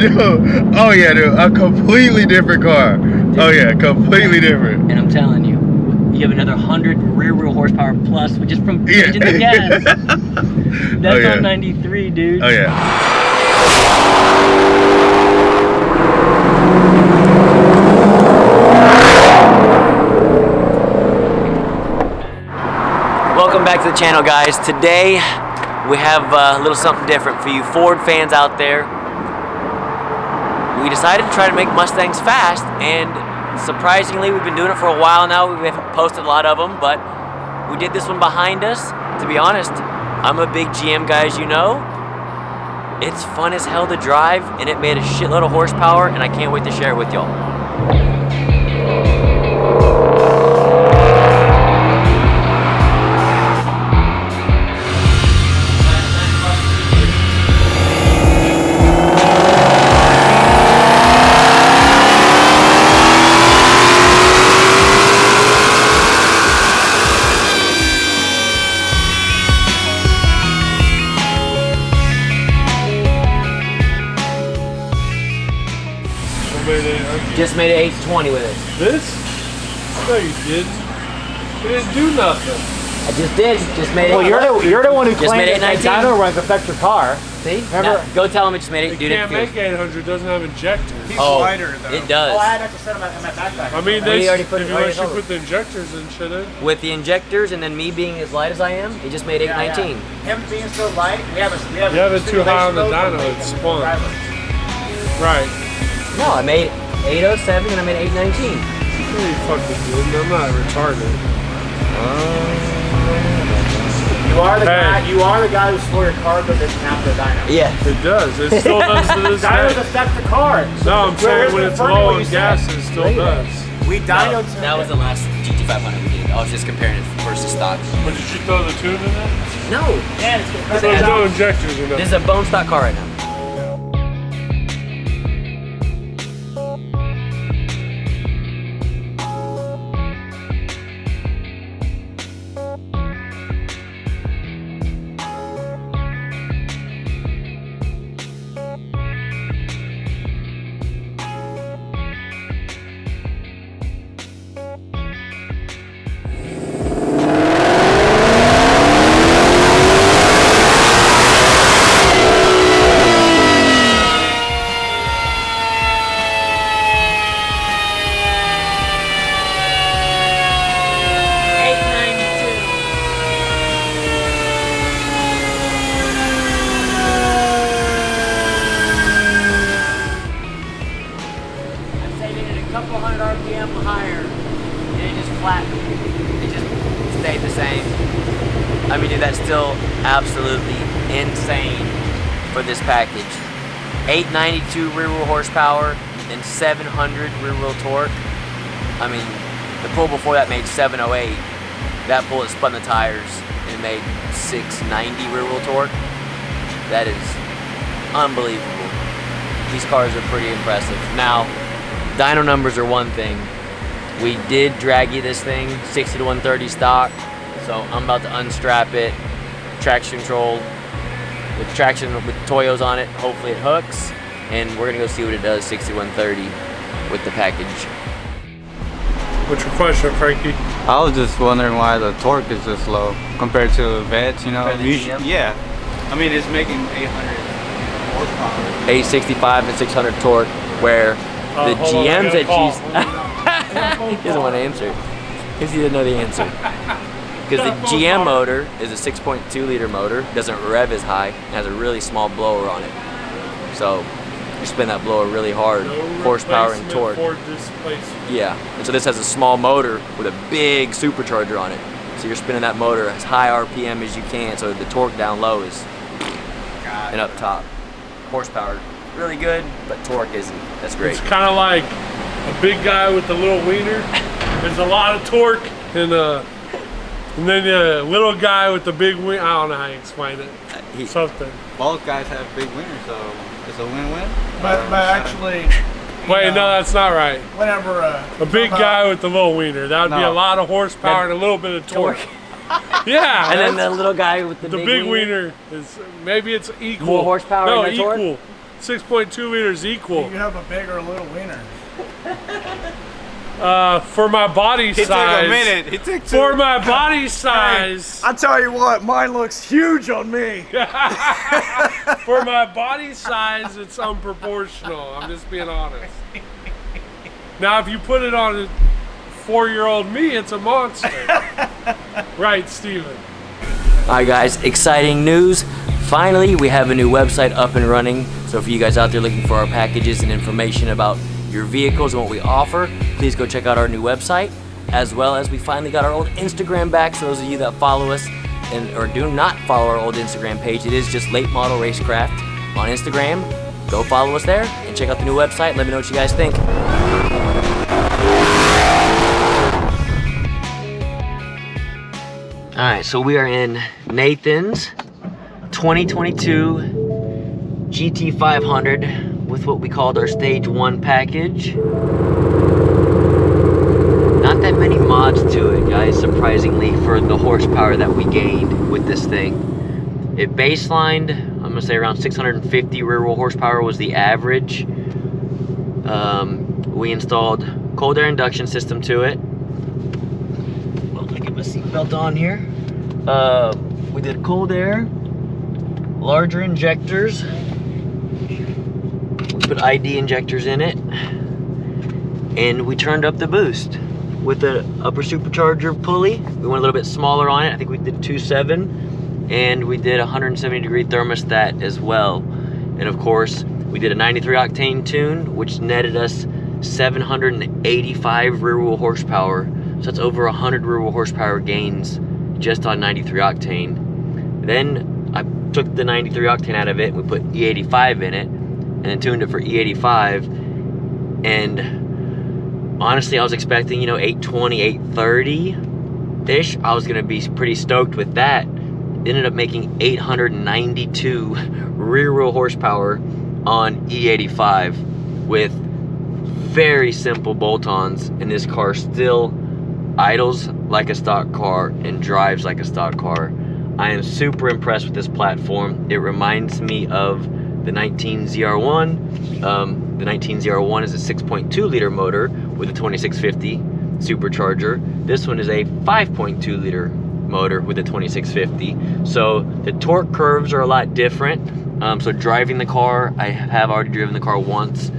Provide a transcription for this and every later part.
dude. Oh yeah, dude. A completely different car. Dude. Oh yeah, completely different. And I'm telling you, you have another 100 rear wheel horsepower plus just from changing the gas. That's on 93, dude. Oh yeah. Welcome back to the channel, guys. Today we have a little something different for you Ford fans out there. We decided to try to make Mustangs fast, and surprisingly we've been doing it for a while now. We haven't posted a lot of them, but we did this one behind us. To be honest, I'm a big GM guy, as you know. It's fun as hell to drive, and it made a shitload of horsepower, and I can't wait to share it with y'all. Just made it 820 with it. This? No, you didn't. You didn't do nothing. I just did. Just made it. Well, you're the one who just claimed made it that Dyno runs affect your car. See? Remember? Now, go tell him it just made it. It Dude, can't make 800. Doesn't have injectors. He's lighter though. It does. Oh, I had to set him in my backpack. I mean, He they already put if you actually put the injectors and shit in. with the injectors, and then me being as light as I am, he just made 819. Him being so light, we have it too high on the dyno, it's spun. Right. No, I made 807 and I made 819. No, you fucking didn't. I'm not retarded. You are the guy. You are the guy who swore your car but doesn't have the dyno. Yeah. It does. It still does to this Dynos day. affect the car. No, I'm saying when it's low on gas, it still does. We dynoed. That was the last GT500 we did. I was just comparing it versus stock. But did you throw the tune in it? No. Yeah, it's There's no injectors in it. This is a bone stock car right now. Couple hundred RPM higher, and it just flattened. It just stayed the same. I mean, dude, that's still absolutely insane for this package. 892 rear wheel horsepower and 700 rear wheel torque. I mean, the pull before that made 708. That bullet spun the tires and made 690 rear wheel torque. That is unbelievable. These cars are pretty impressive. Now, dyno numbers are one thing. We did drag you this thing, 60 to 130 stock. So I'm about to unstrap it, traction control, with traction with Toyos on it. Hopefully it hooks, and we're gonna go see what it does 60 to 130 with the package. What's your question, Frankie? I was just wondering why the torque is this low compared to vets, you know? Yeah. I mean, it's making 800 horsepower. 865 and 600 torque, where the GMs that she's... he doesn't want to answer, because he doesn't know the answer. Because the GM motor is a 6.2 liter motor, doesn't rev as high, and has a really small blower on it. So you spin that blower really hard, horsepower and torque. Yeah, and so this has a small motor with a big supercharger on it. So you're spinning that motor as high RPM as you can, so the torque down low is and up top. Horsepower, really good, but torque isn't. That's great. It's kind of like a big guy with a little wiener. There's a lot of torque, and then a little guy with the big wiener. I don't know how you explain it. Something. Both guys have big wieners, so it's a win-win. But actually, wait, no, that's not right. Whenever a big guy with the little wiener, that would be a lot of horsepower and a little bit of torque. Yeah, and then the little guy with the big wiener is maybe it's equal. More horsepower no, and equal. torque? 6.2 liters equal. You have a big or a little wiener? For my body size. It took a minute. It took two. For my body size. I tell you what, mine looks huge on me. For my body size, it's unproportional. I'm just being honest. Now, if you put it on a 4-year-old me, it's a monster. Right, Steven? Alright guys, exciting news. Finally, we have a new website up and running. So for you guys out there looking for our packages and information about your vehicles and what we offer, please go check out our new website. As well as we finally got our old Instagram back. So those of you that follow us or do not follow our old Instagram page, it is just Late Model Racecraft on Instagram. Go follow us there and check out the new website. Let me know what you guys think. Alright, so we are in Nathan's 2022 GT500 with what we called our Stage 1 package. Not that many mods to it, guys, surprisingly, for the horsepower that we gained with this thing. It baselined, I'm gonna say around 650 rear wheel horsepower was the average. We installed cold air induction system to it. Well, let me get my seatbelt on here. We did cold air, larger injectors. We put ID injectors in it, and we turned up the boost with the upper supercharger pulley. We went a little bit smaller on it. I think we did 2.7, and we did 170-degree thermostat as well. And of course, we did a 93 octane tune, which netted us 785 rear wheel horsepower. So that's over 100 rear wheel horsepower gains just on 93 octane. Then I took the 93 octane out of it, and we put E85 in it, and then tuned it for E85. And honestly, I was expecting, you know, 820, 830-ish. I was gonna be pretty stoked with that. Ended up making 892 rear wheel horsepower on E85 with very simple bolt-ons, and this car still idles like a stock car and drives like a stock car. I am super impressed with this platform. It reminds me of the 19ZR1. The 19ZR1 is a 6.2 liter motor with a 2650 supercharger. This one is a 5.2 liter motor with a 2650. So the torque curves are a lot different. So driving the car, I have already driven the car once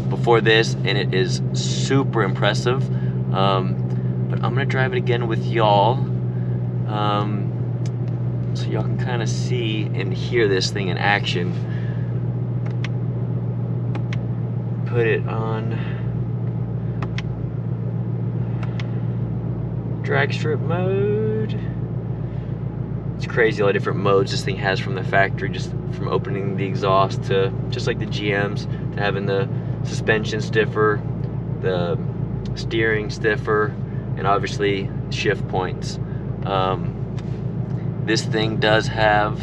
before this, and it is super impressive. But I'm gonna drive it again with y'all, so y'all can kind of see and hear this thing in action. Put it on drag strip mode. It's crazy all the different modes this thing has from the factory, just from opening the exhaust to just like the GMs, to having the suspension stiffer, the steering stiffer, and obviously shift points. This thing does have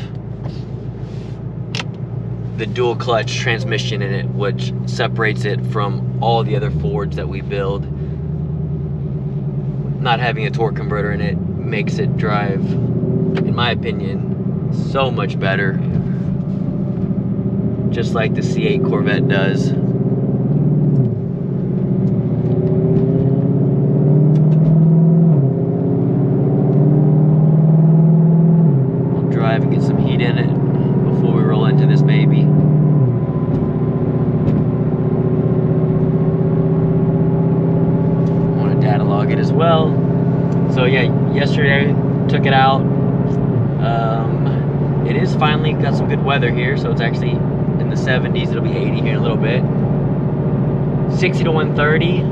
the dual clutch transmission in it, which separates it from all the other Fords that we build. Not having a torque converter in it makes it drive, in my opinion, so much better. Just like the C8 Corvette does. I'll drive and get some heat in it before we roll into this baby. I want to data log it as well. So yeah, yesterday took it out. It is finally got some good weather here, so it's actually in the 70s. It'll be 80 here in a little bit. 60 to 130.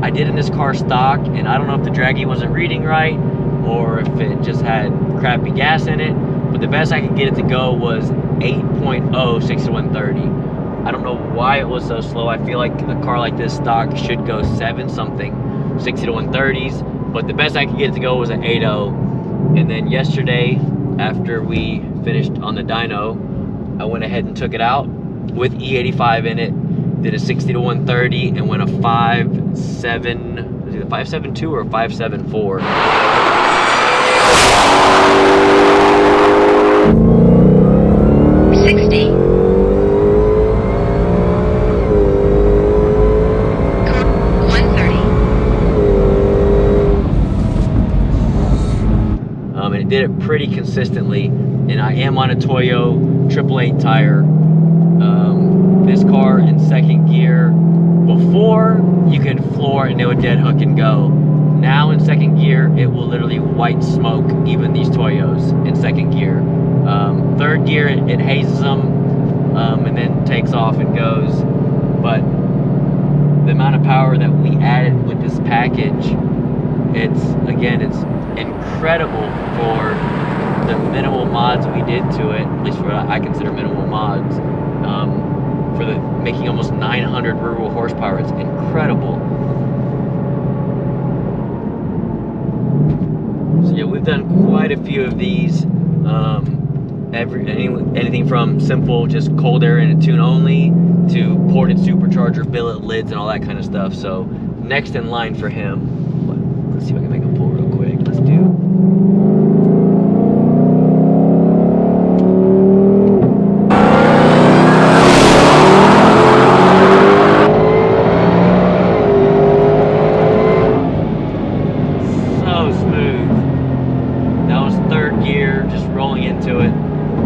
I did in this car stock, and I don't know if the draggy wasn't reading right or if it just had crappy gas in it, but the best I could get it to go was 8.0 60 to 130. I don't know why it was so slow. I feel like a car like this stock should go 7 something 60 to 130s, but the best I could get it to go was an 8.0. And then yesterday, after we finished on the dyno, I went ahead and took it out with E85 in it, did a 60 to 130, and went a 5.7, was it a 5.72 or a 5.74? did it pretty consistently. And I am on a Toyo 888 tire. This car in second gear, before you could floor and it would dead hook and go. Now in second gear, it will literally white smoke even these Toyos in second gear. Third gear, it hazes them and then takes off and goes. But the amount of power that we added with this package, it's incredible for the minimal mods we did to it, at least for what I consider minimal mods. For the making almost 900 rear-wheel horsepower, it's incredible. So yeah, we've done quite a few of these. Anything from simple, just cold air and a tune only, to ported supercharger, billet lids, and all that kind of stuff. So next in line for him, let's see if I can make him pull real quick. Let's do.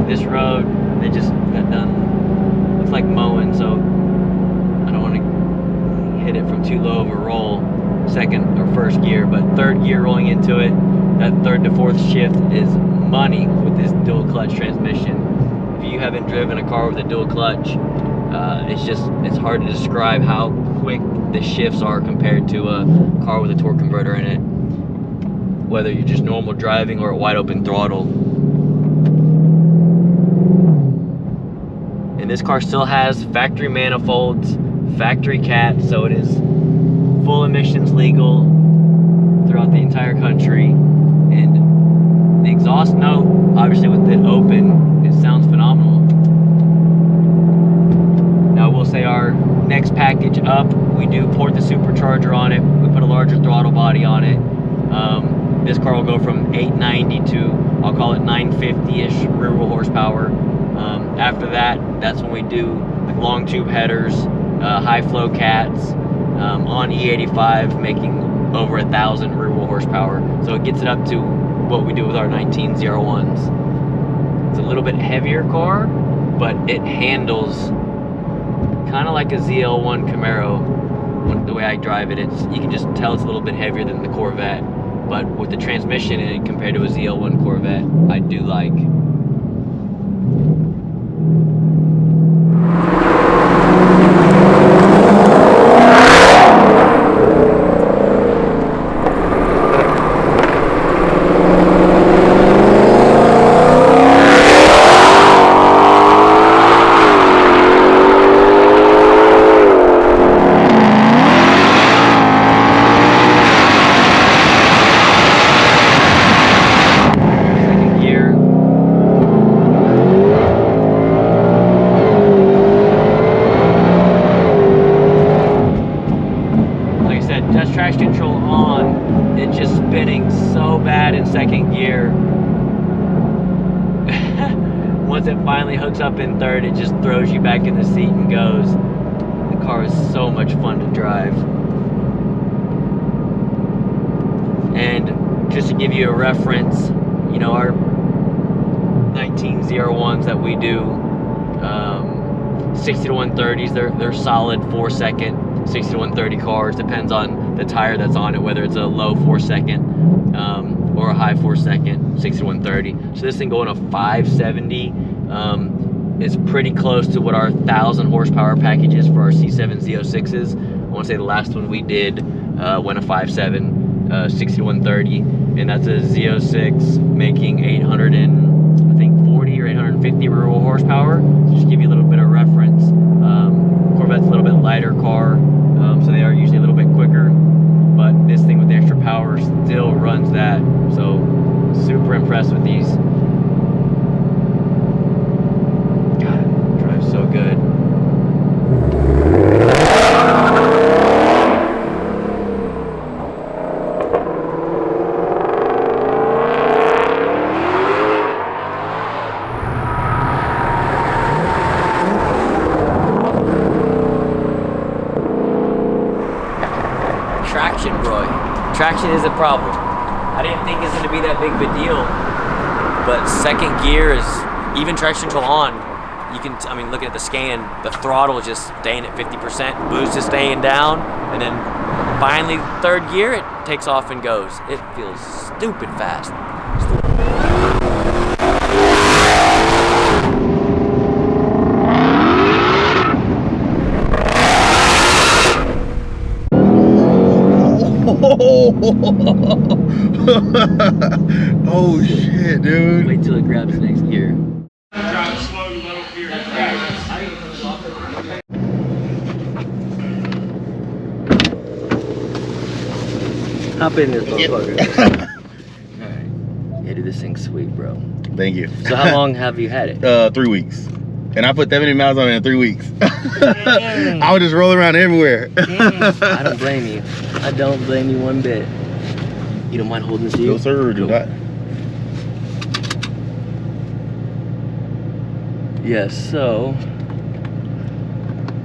This road, they just got done, looks like mowing, so I don't want to hit it from too low of a roll, second or first gear, but third gear rolling into it, that third to fourth shift is money with this dual clutch transmission. If you haven't driven a car with a dual clutch, it's hard to describe how quick the shifts are compared to a car with a torque converter in it, whether you're just normal driving or a wide open throttle. And this car still has factory manifolds, factory cat, so it is full emissions legal throughout the entire country. And the exhaust note, obviously with it open, it sounds phenomenal. Now I will say our next package up, we do port the supercharger on it, we put a larger throttle body on it. This car will go from 890 to, I'll call it 950-ish rear wheel horsepower. After that, that's when we do long tube headers, high flow cats on E85, making over 1,000 rear wheel horsepower. So it gets it up to what we do with our 1901s. It's a little bit heavier car, but it handles kind of like a ZL1 Camaro. The way I drive it, you can just tell it's a little bit heavier than the Corvette. But with the transmission in it compared to a ZL1 Corvette, I do like. Traction control on, it's just spinning so bad in second gear. Once it finally hooks up in third, it just throws you back in the seat and goes. The car is so much fun to drive. And just to give you a reference, you know, our 1901s that we do, 60 to 130s, they're solid 4-second 60 to 130 cars. Depends on the tire that's on it, whether it's a low 4-second or a high 4-second 60 to 130. So this thing going to 570 is pretty close to what our 1,000 horsepower package is for our C7 Z06s. I want to say the last one we did went a 5.7 60 to 130, and that's a Z06 making 840 or 850 rear wheel horsepower. So just to give you a little bit of reference. Corvette's a little bit lighter car, so they are usually a little bit quicker, but this thing with the extra power still runs that. So super impressed with these. God, it drives so good. Traction, bro. Traction is a problem. I didn't think it's going to be that big of a deal but second gear is, even traction control on, you can, I mean, looking at the scan, the throttle is just staying at 50%, boost is staying down, and then finally third gear, it takes off and goes. It feels stupid fast. Oh shit, dude. Wait till it grabs the next gear. Drive slow, low gear. Hop in this motherfucker. Alright. Yeah, dude, this thing's sweet, bro. Thank you. So how long have you had it? 3 weeks. And I put 70 miles on it in 3 weeks. I was just rolling around everywhere. I don't blame you. I don't blame you one bit. You don't mind holding this to you? No sir, do not. Yes, so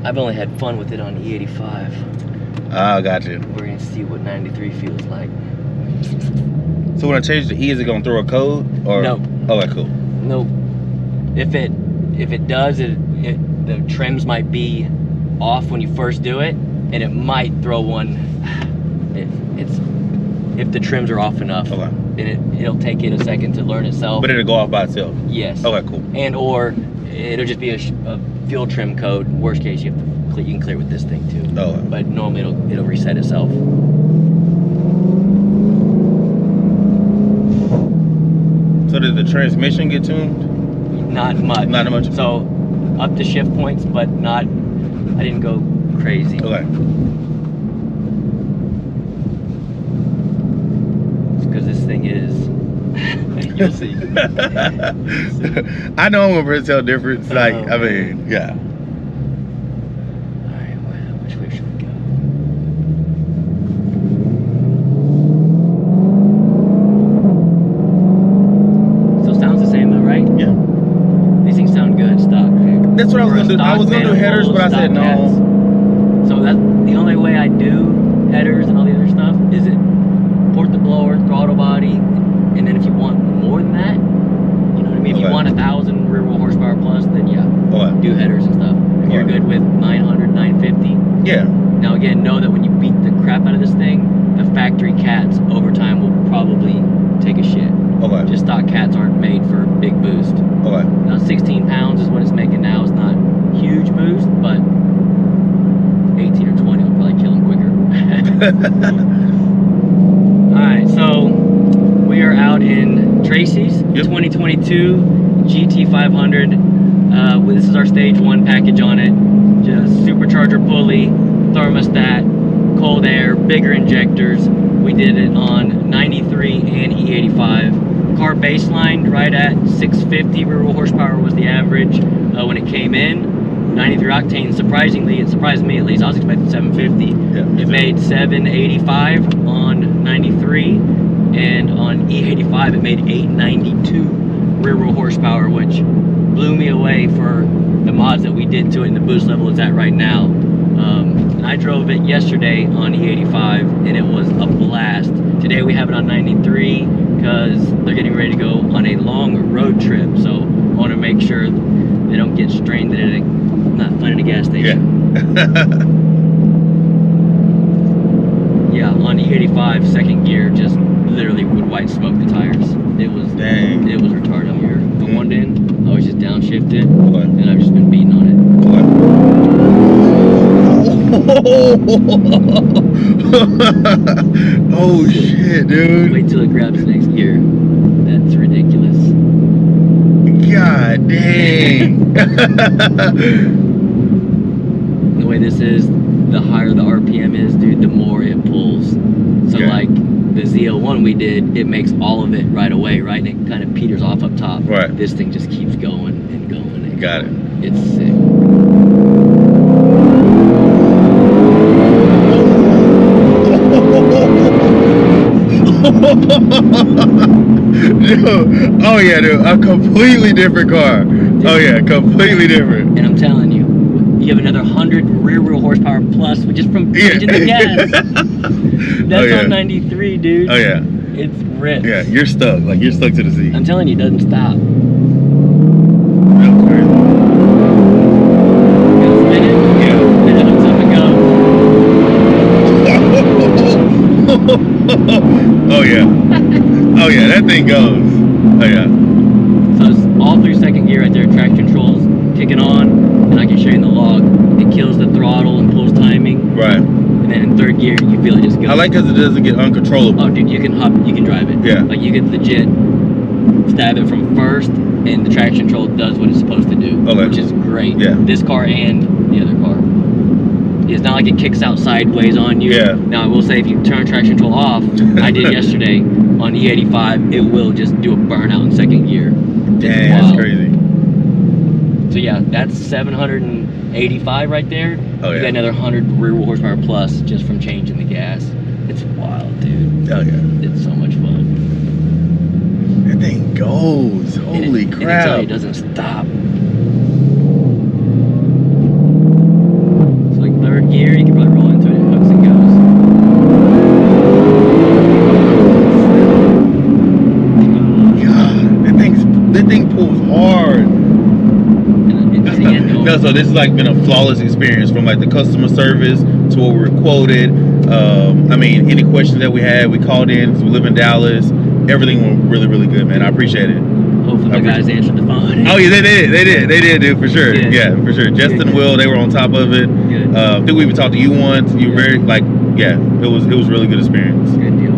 I've only had fun with it on E85. Ah, gotcha. We're gonna see what 93 feels like. So when I change the E, is it gonna throw a code? Or No. Okay, cool. Nope. If it does, the trims might be off when you first do it, and it might throw one. If the trims are off enough, Okay. and it'll take it a second to learn itself. But it'll go off by itself. Yes. Okay, cool. And or it'll just be a fuel trim code. Worst case, you can clear with this thing too. Oh. But normally it'll reset itself. So did the transmission get tuned? Not much. Not much. So up to shift points, but not. I didn't go crazy. Okay. Because this thing is. You'll see. I know I'm gonna tell difference. Like, Oh, I mean, yeah. Alright, which way should we go? Still sounds the same though, right? Yeah. These things sound good, stock. That's what I was gonna do. I was gonna do headers, but I said no. So that's the only way I do headers and all the other stuff is it port the blower, throttle body, and then if you want more than that, you know what I mean? If you Okay. want 1,000 rear wheel horsepower plus, then yeah, Okay. do headers and stuff. If you're Okay. good with 900, 950. Yeah. Now again, know that when you beat the crap out of this thing, the factory cats over time will probably take a shit. Okay. Just stock cats aren't made for big boost. Okay. Now 16 pounds is what it's making now. It's not huge boost, but 18 or 20 will probably kill him quicker. Alright, so we are out in Tracy's 2022 GT500. This is our stage 1 package on it. Just supercharger pulley, thermostat, cold air, bigger injectors. We did it on 93 and E85. Car baseline right at 650 rear wheel horsepower was the average when it came in. 93 octane, surprisingly, it surprised me at least. I was expecting 750. Yeah, It made 785 on 93, and on E85 it made 892 rear wheel horsepower, which blew me away for the mods that we did to it and the boost level it's at right now. I drove it yesterday on E85 and it was a blast. Today we have it on 93 because they're getting ready to go on a long road trip, so I want to make sure they don't get stranded at not finding a gas station. Yeah, on E85 second gear just literally would white smoke the tires. It was Dang. It was retarded. Here, the one end, I was just downshifted, Okay. and I've just been beating on it. Oh shit, dude. Wait till it grabs the next gear. That's ridiculous. God dang. The way this is, the higher the RPM is, dude, the more it pulls. So Yeah. like the Z01 we did, it makes all of it right away, right? And it kind of peters off up top. Right. This thing just keeps going and going and Got it. going. It's sick. Dude, oh yeah, dude, a completely different car. Oh yeah, completely different. And I'm telling you, you have another 100 rear wheel horsepower plus just from changing the gas. That's Oh, yeah. on 93, dude. Oh yeah. It's ripped. Yeah, you're stuck. Like you're stuck to the seat. I'm telling you, it doesn't stop. That was crazy. Got a minute? Yeah. Then it hooks up and goes. Oh yeah. Oh yeah, that thing goes. Oh yeah. So it's all through second gear right there. Traction controls kicking on, and I can show you in the log. It kills the throttle and pulls timing. Right. And then in third gear, you feel it just go. I like because it doesn't get uncontrollable. Oh, dude, you can drive it. Yeah. Like you can legit stab it from first, and the traction control does what it's supposed to do, Okay. which is great. Yeah. This car and the other car. It's not like it kicks out sideways on you. Yeah. Now I will say if you turn traction control off, I did yesterday on E85, it will just do a burnout in second gear. Dang, that's crazy. So yeah, that's 785 right there. Oh You yeah. got another 100 rear wheel horsepower plus just from changing the gas. It's wild, dude. Oh yeah. It's so much fun. That thing goes. Holy And crap. it doesn't stop. So like third gear, you can probably roll into it. It hooks and goes. God, that thing pulls hard. No, so this has like been a flawless experience from like the customer service to what we were quoted. I mean, any questions that we had, we called in because we live in Dallas. Everything went really, really good, man. I appreciate it. Hopefully the guys answered the phone. Oh yeah, they did, dude, for sure. Good. Yeah, for sure. Justin and Will, they were on top of it. Good. I think we even talked to you once. You were very like, yeah, it was a really good experience. Good deal.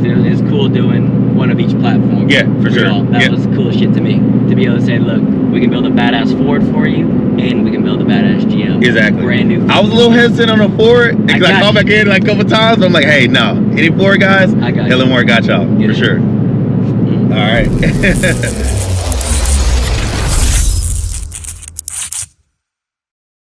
It was cool doing one of each platform. Yeah, for sure. Y'all. That was cool shit to me. To be able to say, look, we can build a badass Ford for you, and we can build a badass GM. Exactly. Brand new. I was a little hesitant on the Ford because I called back in like a couple times. I'm like, hey, no, any Ford guys, I got you. LMR got y'all Get for it. sure. All right.